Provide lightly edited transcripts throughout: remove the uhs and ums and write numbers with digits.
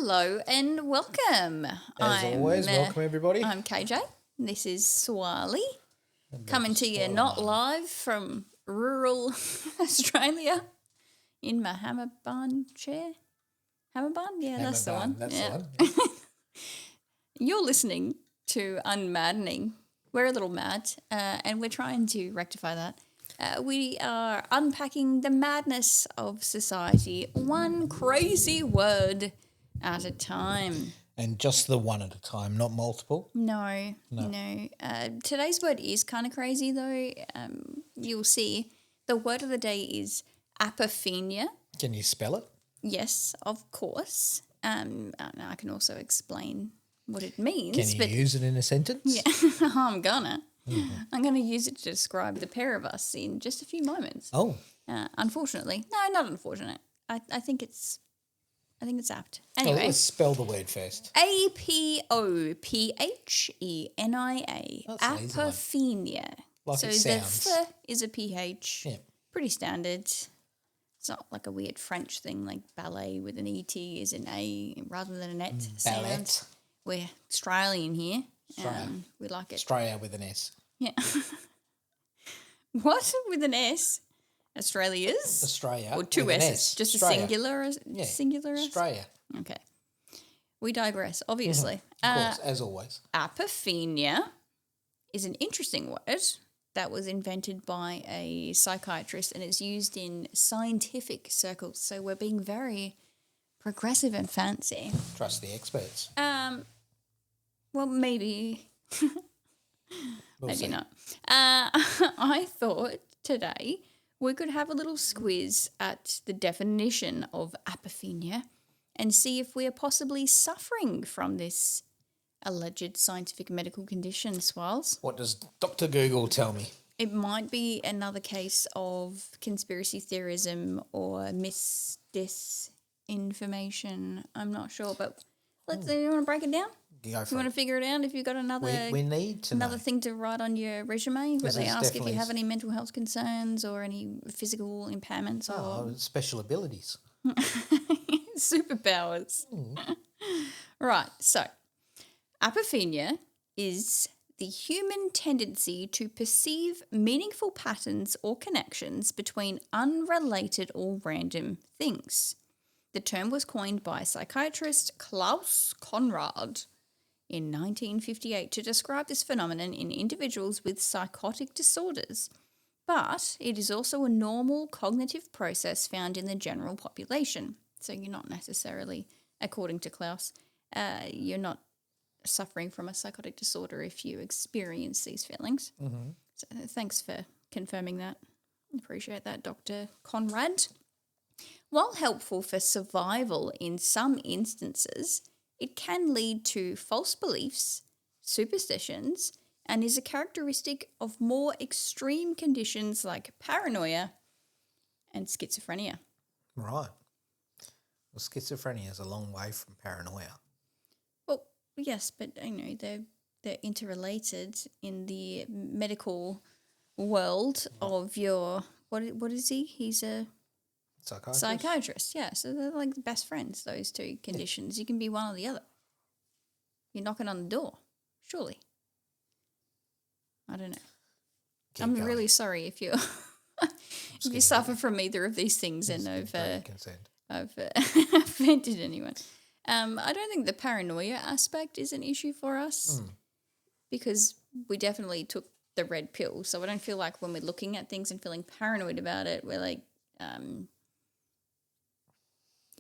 Hello and welcome. As always, welcome everybody. I'm KJ. This is Swali coming to you not live from rural Australia in my hammer barn chair. Hammer barn? Yeah, that's the one. That's yeah. the one. You're listening to UnMaddening. We're a little mad and we're trying to rectify that. We are unpacking the madness of society, one crazy word at a time. And just the one at a time, not multiple? No. Today's word is kind of crazy though. You'll see. The word of the day is Apophenia. Can you spell it? Yes, of course. I can also explain what it means. Can you use it in a sentence? Yeah, I'm gonna. Mm-hmm. I'm going to use it to describe the pair of us in just a few moments. Oh. Unfortunately. No, not unfortunate. I think it's apt. Anyway. Let's spell the word first. Apophenia. Apophenia. Like so it sounds. The F is a PH. Yeah. Pretty standard. It's not like a weird French thing like ballet with an ET is an A rather than an et sound. We're Australian here. We like it. Australia with an S. Yeah. What? With an S? Australia's? Australia. Or two with S's? an S. Just Australia. a singular? Yeah. Singular S? Australia. Okay. We digress, obviously. Of course, as always. Apophenia is an interesting word that was invented by a psychiatrist and it's used in scientific circles. So we're being very progressive and fancy. Trust the experts. Well, maybe. Maybe see. not. I thought today we could have a little squiz at the definition of apophenia and see if we are possibly suffering from this alleged scientific medical condition, Swirls. What does Dr. Google tell me? It might be another case of conspiracy theorism or disinformation. I'm not sure, but you want to break it down? You want to figure it out if you've got another we need to another know. thing to write on your resume where they ask if you have definitely any mental health concerns or any physical impairments or special abilities. superpowers. Right, so apophenia is the human tendency to perceive meaningful patterns or connections between unrelated or random things. The term was coined by psychiatrist Klaus Conrad in 1958 to describe this phenomenon in individuals with psychotic disorders, but it is also a normal cognitive process found in the general population. So you're not necessarily, according to Klaus, you're not suffering from a psychotic disorder if you experience these feelings. Mm-hmm. So thanks for confirming that. Appreciate that, Dr. Conrad. While helpful for survival in some instances, it can lead to false beliefs, superstitions, and is a characteristic of more extreme conditions like paranoia and schizophrenia. Right. Well, schizophrenia is a long way from paranoia. Well, yes, but they're interrelated in the medical world of your what is he? He's a psychiatrist, yeah. So they're like the best friends, those two conditions. Yeah. You can be one or the other. You're knocking on the door, surely. I don't know. I'm really sorry if you if you suffer from either of these things and I've offended anyone. I don't think the paranoia aspect is an issue for us because we definitely took the red pill. So I don't feel like when we're looking at things and feeling paranoid about it, we're like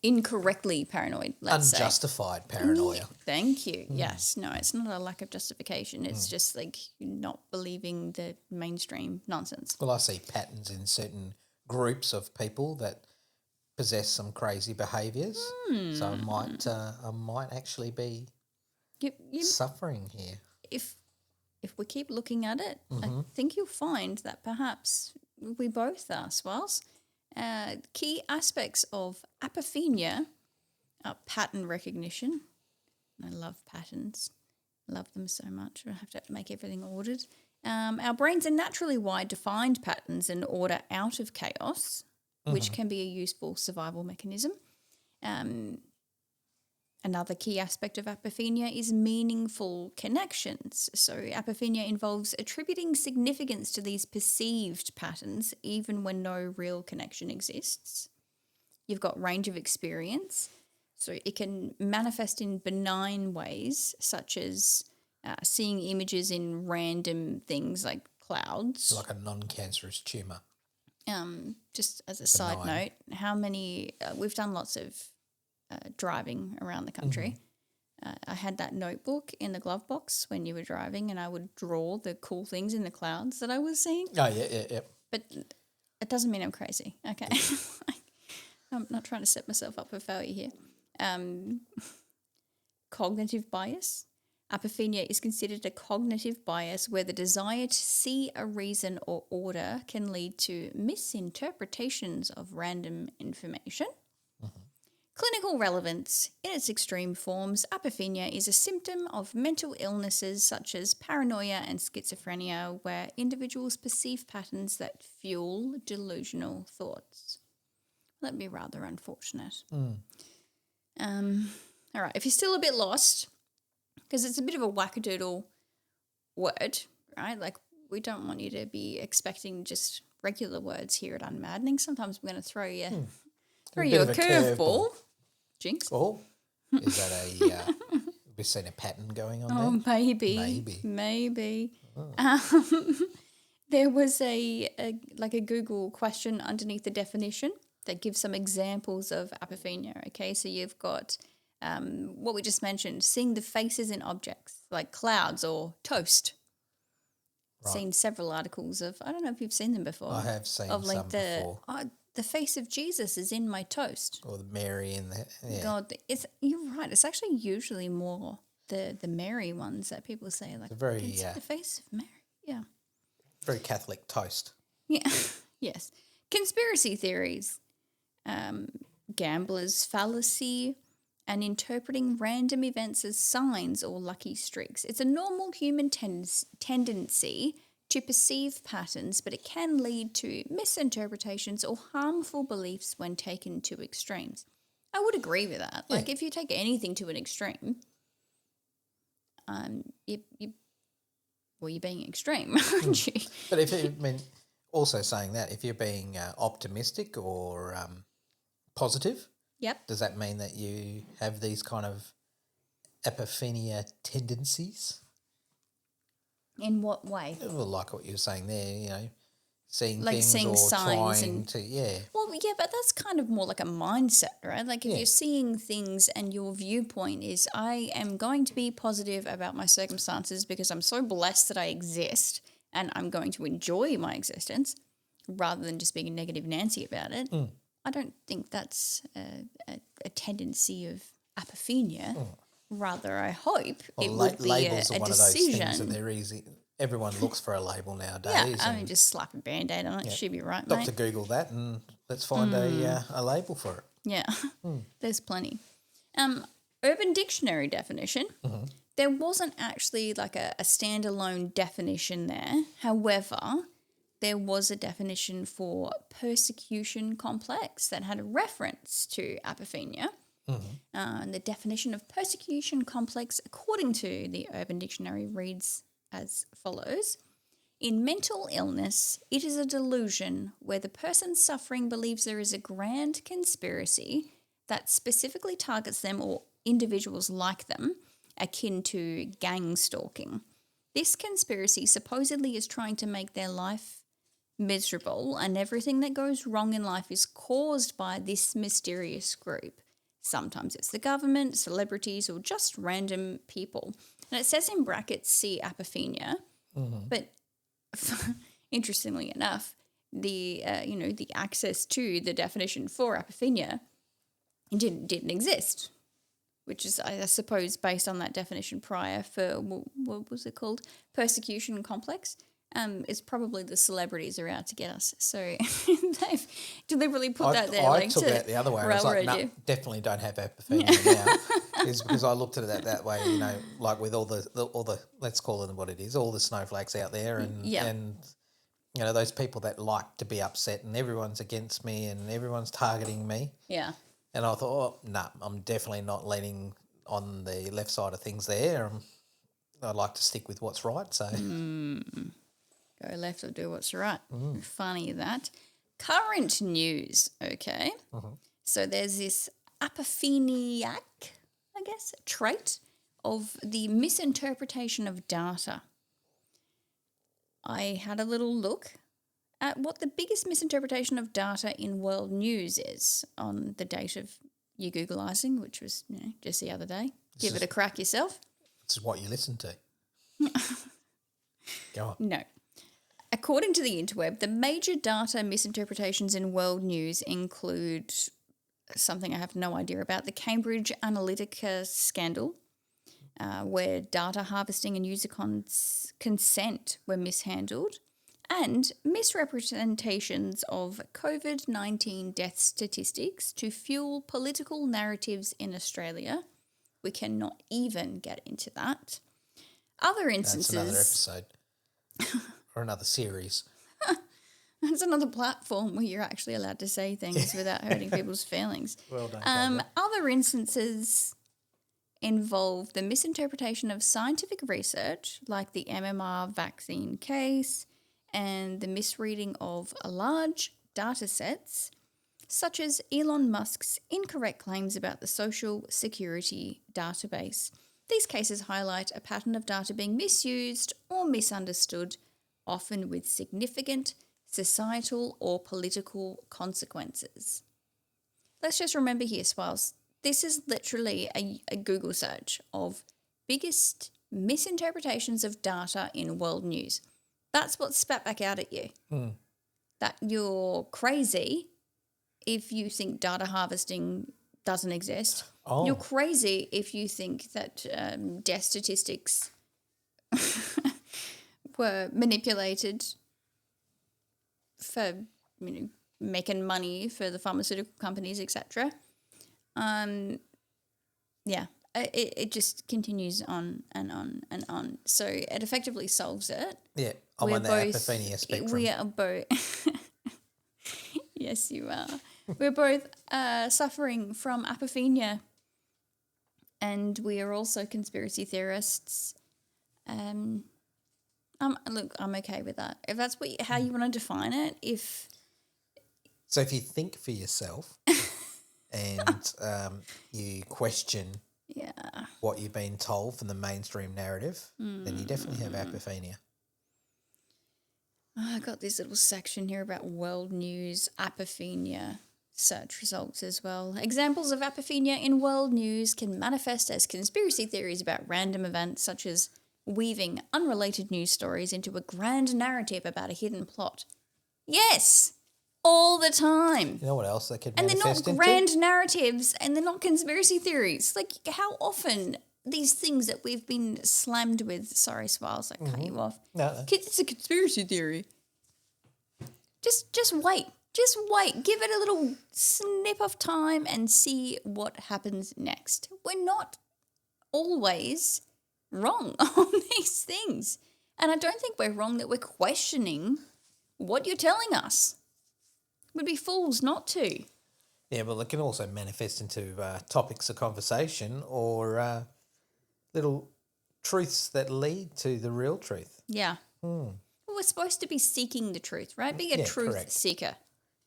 incorrectly paranoid, let's Unjustified paranoia. Thank you. Yes. No, it's not a lack of justification. It's just like not believing the mainstream nonsense. Well, I see patterns in certain groups of people that possess some crazy behaviours. So I might actually be suffering here. If we keep looking at it, I think you'll find that perhaps we both are, Swells. Key aspects of apophenia are pattern recognition. I love patterns. Love them so much. I have to make everything ordered. Our brains are naturally wired to find patterns and order out of chaos, which can be a useful survival mechanism. Another key aspect of apophenia is meaningful connections. So apophenia involves attributing significance to these perceived patterns even when no real connection exists. You've got range of experience. So it can manifest in benign ways, such as seeing images in random things like clouds. Like a non-cancerous tumour. Just as a side note, how many, we've done lots of driving around the country. I had that notebook in the glove box when you were driving, and I would draw the cool things in the clouds that I was seeing. Oh, yeah. But it doesn't mean I'm crazy, okay? I'm not trying to set myself up for failure here. Cognitive bias. Apophenia is considered a cognitive bias where the desire to see a reason or order can lead to misinterpretations of random information. Clinical relevance. In its extreme forms, apophenia is a symptom of mental illnesses such as paranoia and schizophrenia, where individuals perceive patterns that fuel delusional thoughts. That'd be rather unfortunate. All right, if you're still a bit lost, because it's a bit of a wackadoodle word, right? Like, we don't want you to be expecting just regular words here at UnMaddening. Sometimes we're going to throw you a curveball. Jinx. Oh, is that we've seen a pattern going on there? Maybe. There was a Google question underneath the definition that gives some examples of apophenia. Okay, so you've got what we just mentioned, seeing the faces in objects like clouds or toast. Right. Seen several articles of, I don't know if you've seen them before. I have seen some before. The face of Jesus is in my toast. Or the Mary in there. Yeah. God, you're right. It's actually usually more the Mary ones that people say. Like, the face of Mary. Yeah. Very Catholic toast. Yeah. Yes. Conspiracy theories. Gambler's fallacy and interpreting random events as signs or lucky streaks. It's a normal human tendency to perceive patterns, but it can lead to misinterpretations or harmful beliefs when taken to extremes. I would agree with that. Like, if you take anything to an extreme, you're being extreme, aren't you? But also saying that, if you're being optimistic or positive, does that mean that you have these kind of apophenia tendencies? In what way? Well, like what you were saying there, seeing like things seeing or signs trying to, Well, yeah, but that's kind of more like a mindset, right? Like, if you're seeing things and your viewpoint is, I am going to be positive about my circumstances because I'm so blessed that I exist and I'm going to enjoy my existence rather than just being a negative Nancy about it. I don't think that's a tendency of apophenia. Rather, I hope it would be labels a are one decision. of those things, and they're easy. Everyone looks for a label nowadays. Yeah, I mean, just slap a Band-Aid on it. She'd be right, Dr. mate. Google that and let's find a label for it. Yeah, there's plenty. Urban Dictionary definition. There wasn't actually like a standalone definition there. However, there was a definition for persecution complex that had a reference to apophenia. And the definition of persecution complex, according to the Urban Dictionary, reads as follows. In mental illness, it is a delusion where the person suffering believes there is a grand conspiracy that specifically targets them or individuals like them, akin to gang stalking. This conspiracy supposedly is trying to make their life miserable, and everything that goes wrong in life is caused by this mysterious group. Sometimes it's the government, celebrities, or just random people. And it says in brackets, see apophenia. But interestingly enough, the access to the definition for apophenia didn't exist, which is, I suppose, based on that definition prior for, what was it called? Persecution complex. It's probably the celebrities are out to get us. So they've deliberately put that there. I took that the other way. I was like, no, definitely don't have apophenia now. Is because I looked at it that way, like with all the let's call it what it is, all the snowflakes out there and those people that like to be upset and everyone's against me and everyone's targeting me. Yeah. And I thought, I'm definitely not letting on the left side of things there. I like to stick with what's right. So go left or do what's right. Funny that. Current news, okay. So there's this apopheniac, I guess, trait of the misinterpretation of data. I had a little look at what the biggest misinterpretation of data in world news is on the date of you Googleizing, which was just the other day. Give it a crack yourself. This is what you listen to. Go on. No. According to the interweb, the major data misinterpretations in world news include something I have no idea about, the Cambridge Analytica scandal, where data harvesting and user consent were mishandled, and misrepresentations of COVID-19 death statistics to fuel political narratives in Australia. We cannot even get into that. Other instances... That's another episode or another series. That's another platform where you're actually allowed to say things without hurting people's feelings. Well done. Other instances involve the misinterpretation of scientific research, like the MMR vaccine case, and the misreading of large data sets, such as Elon Musk's incorrect claims about the Social Security database. These cases highlight a pattern of data being misused or misunderstood, often with significant societal or political consequences. Let's just remember here, Swells, this is literally a Google search of biggest misinterpretations of data in world news. That's what spat back out at you. That you're crazy if you think data harvesting doesn't exist. Oh. You're crazy if you think that death statistics were manipulated for making money for the pharmaceutical companies, etc. It just continues on and on and on. So it effectively solves it. Yeah, I'm on the apophenia spectrum. We are both. Yes, you are. We're both suffering from apophenia, and we are also conspiracy theorists. Look, I'm okay with that. If that's how you want to define it, So if you think for yourself and you question what you've been told from the mainstream narrative, then you definitely have apophenia. I got this little section here about world news, apophenia search results as well. Examples of apophenia in world news can manifest as conspiracy theories about random events, such as weaving unrelated news stories into a grand narrative about a hidden plot. Yes, all the time. You know what else they could manifest into? And they're not grand narratives, and they're not conspiracy theories. Like, how often these things that we've been slammed with, sorry, Smiles, I cut you off. No. It's a conspiracy theory. Just wait. Just wait. Give it a little snip of time and see what happens next. We're not always wrong on these things. And I don't think we're wrong that we're questioning what you're telling us. We'd be fools not to. Yeah, but it can also manifest into topics of conversation or little truths that lead to the real truth. Yeah. Well, we're supposed to be seeking the truth, right? Being a truth seeker.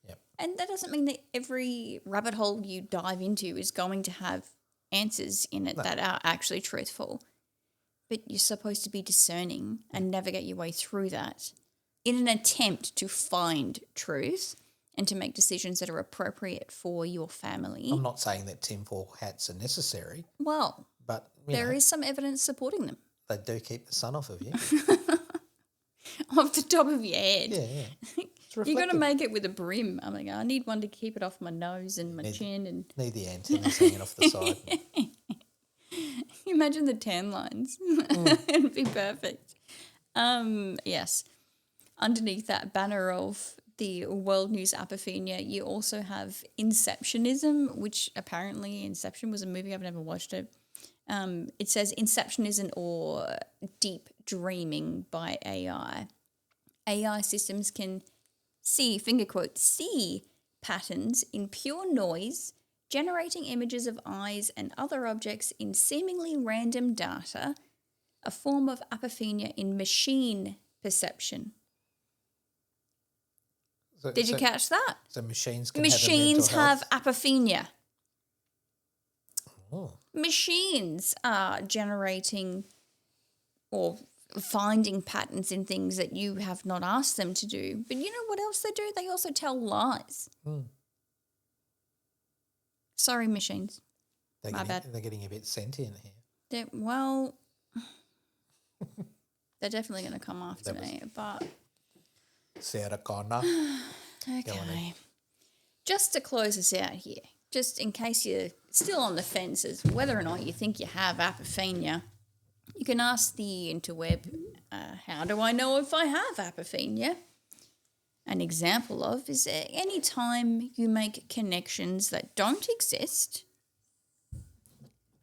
Yep. And that doesn't mean that every rabbit hole you dive into is going to have answers in it that are actually truthful. But you're supposed to be discerning and navigate your way through that in an attempt to find truth and to make decisions that are appropriate for your family. I'm not saying that tinfoil hats are necessary. Well, but there is some evidence supporting them. They do keep the sun off of you. Off the top of your head. Yeah. You got to make it with a brim. I'm like, I need one to keep it off my nose and my chin. And need the antennas hanging off the side. Imagine the tan lines. It'd be perfect. Yes. Underneath that banner of the world news apophenia, you also have Inceptionism, which apparently Inception was a movie. I've never watched it. It says Inceptionism or deep dreaming by AI. AI systems can see, finger quote, see patterns in pure noise generating images of eyes and other objects in seemingly random data, a form of apophenia in machine perception. Did you catch that? So machines can machines have apophenia. Oh. Machines are generating or finding patterns in things that you have not asked them to do. But you know what else they do? They also tell lies. Sorry, machines. My bad. They're getting a bit sentient here. They're definitely going to come after me. But Sarah Connor. okay. Just to close us out here, just in case you're still on the fence as whether or not you think you have apophenia, you can ask the interweb, how do I know if I have apophenia? An example of is any time you make connections that don't exist,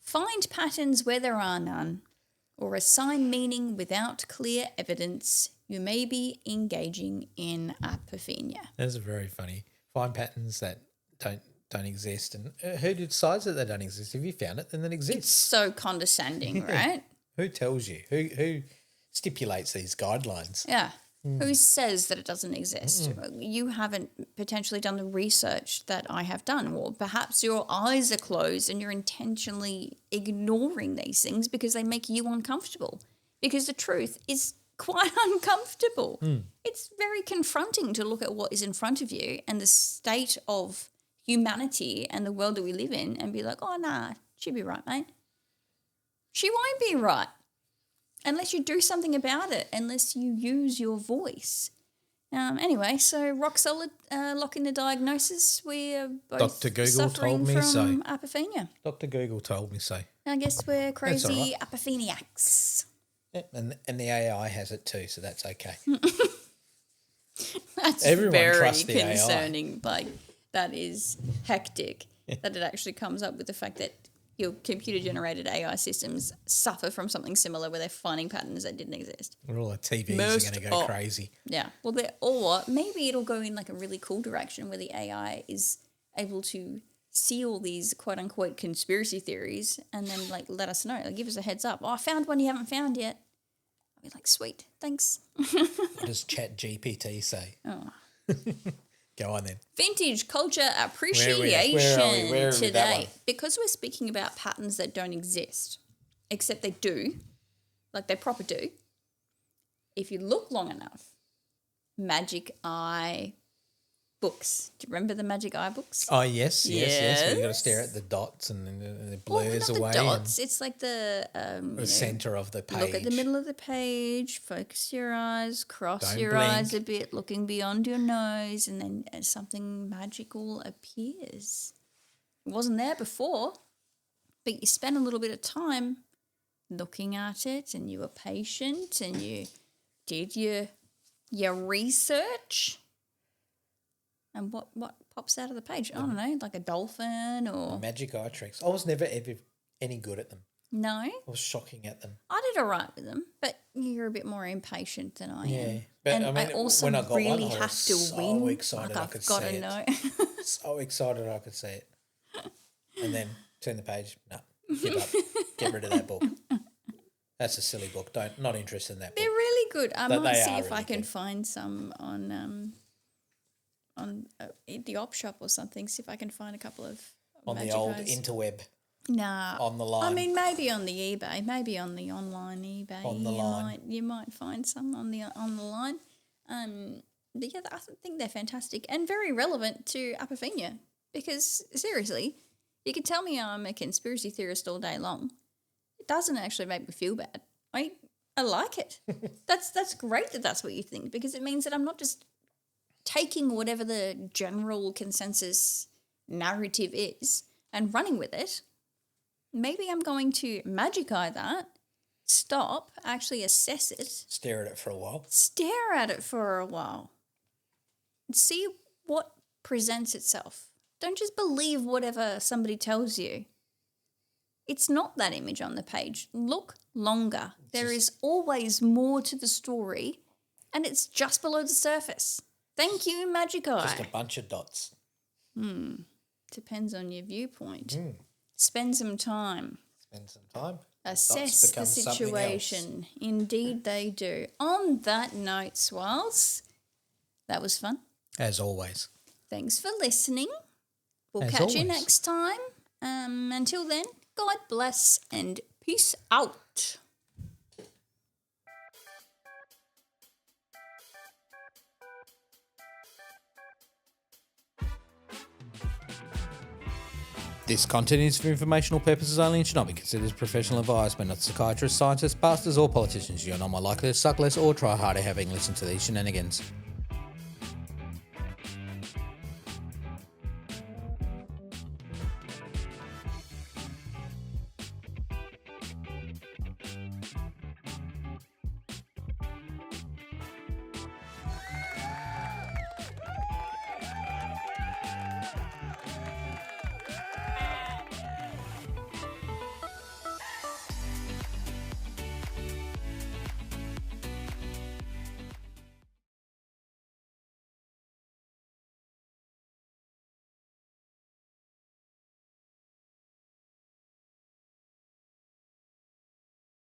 find patterns where there are none, or assign meaning without clear evidence, you may be engaging in apophenia. That's very funny. Find patterns that don't exist, and who decides that they don't exist? If you found it, then it exists. It's so condescending, right? Who tells you? Who stipulates these guidelines? Yeah. Who says that it doesn't exist? You haven't potentially done the research that I have done, or perhaps your eyes are closed and you're intentionally ignoring these things because they make you uncomfortable, because the truth is quite uncomfortable. It's very confronting to look at what is in front of you and the state of humanity and the world that we live in and be like, oh, nah, she'd be right, mate. She won't be right unless you do something about it, unless you use your voice. Anyway, so rock solid, lock in the diagnosis. We're both Dr. Google suffering told me from so. apophenia. Dr. Google told me so. I guess we're crazy apopheniacs. Yeah, and the AI has it too, so that's okay. That's Everyone very trusts the concerning. Like, that is hectic that it actually comes up with the fact that your computer-generated AI systems suffer from something similar where they're finding patterns that didn't exist. All the TVs are going to go crazy. Yeah. Well, or maybe it'll go in like a really cool direction where the AI is able to see all these quote-unquote conspiracy theories and then like let us know, like give us a heads up. Oh, I found one you haven't found yet. I'll be like, sweet, thanks. What does ChatGPT say? Oh. Go on then. Vintage culture appreciation Where are we today. Because we're speaking about patterns that don't exist, except they do, like they proper do. If you look long enough, magic eye books. Do you remember the magic eye books? Oh, yes. You've got to stare at the dots and it blurs away. The dots. It's like the center of the page. Look at the middle of the page, focus your eyes, cross your eyes a bit, looking beyond your nose, and then something magical appears. It wasn't there before, but you spent a little bit of time looking at it, and you were patient, and you did your research. And what pops out of the page? I don't know, like a dolphin or... Magic eye tricks. I was never ever any good at them. No? I was shocking at them. I did all right with them, but you're a bit more impatient than I am. Yeah. But and I mean, I also when I got really one, I have was to so win. excited I could see it. Know. So excited I could see it. And then turn the page. No, give up. Get rid of that book. That's a silly book. Not interested in that book. They're really good. I might see if really I can good. find some on the op shop or something. See if I can find a couple of on magic the old eyes. interweb. Nah. On the line. I mean, maybe on the eBay, maybe on the online eBay. On the line. You might find some on the line. But yeah, I think they're fantastic and very relevant to apophenia because seriously, you can tell me I'm a conspiracy theorist all day long. It doesn't actually make me feel bad. I like it. That's great that that's what you think because it means that I'm not just taking whatever the general consensus narrative is and running with it. Maybe I'm going to magic eye that, stop, actually assess it. Stare at it for a while. Stare at it for a while. See what presents itself. Don't just believe whatever somebody tells you. It's not that image on the page. Look longer. There is always more to the story, and it's just below the surface. Thank you, Magic Eye. Just a bunch of dots. Depends on your viewpoint. Spend some time. Assess the situation. Indeed they do. On that note, Swirls, that was fun. As always. Thanks for listening. We'll catch you next time. Until then, God bless and peace out. This content is for informational purposes only and should not be considered as professional advice by not psychiatrists, scientists, pastors or politicians. You are not more likely to suck less or try harder having listened to these shenanigans.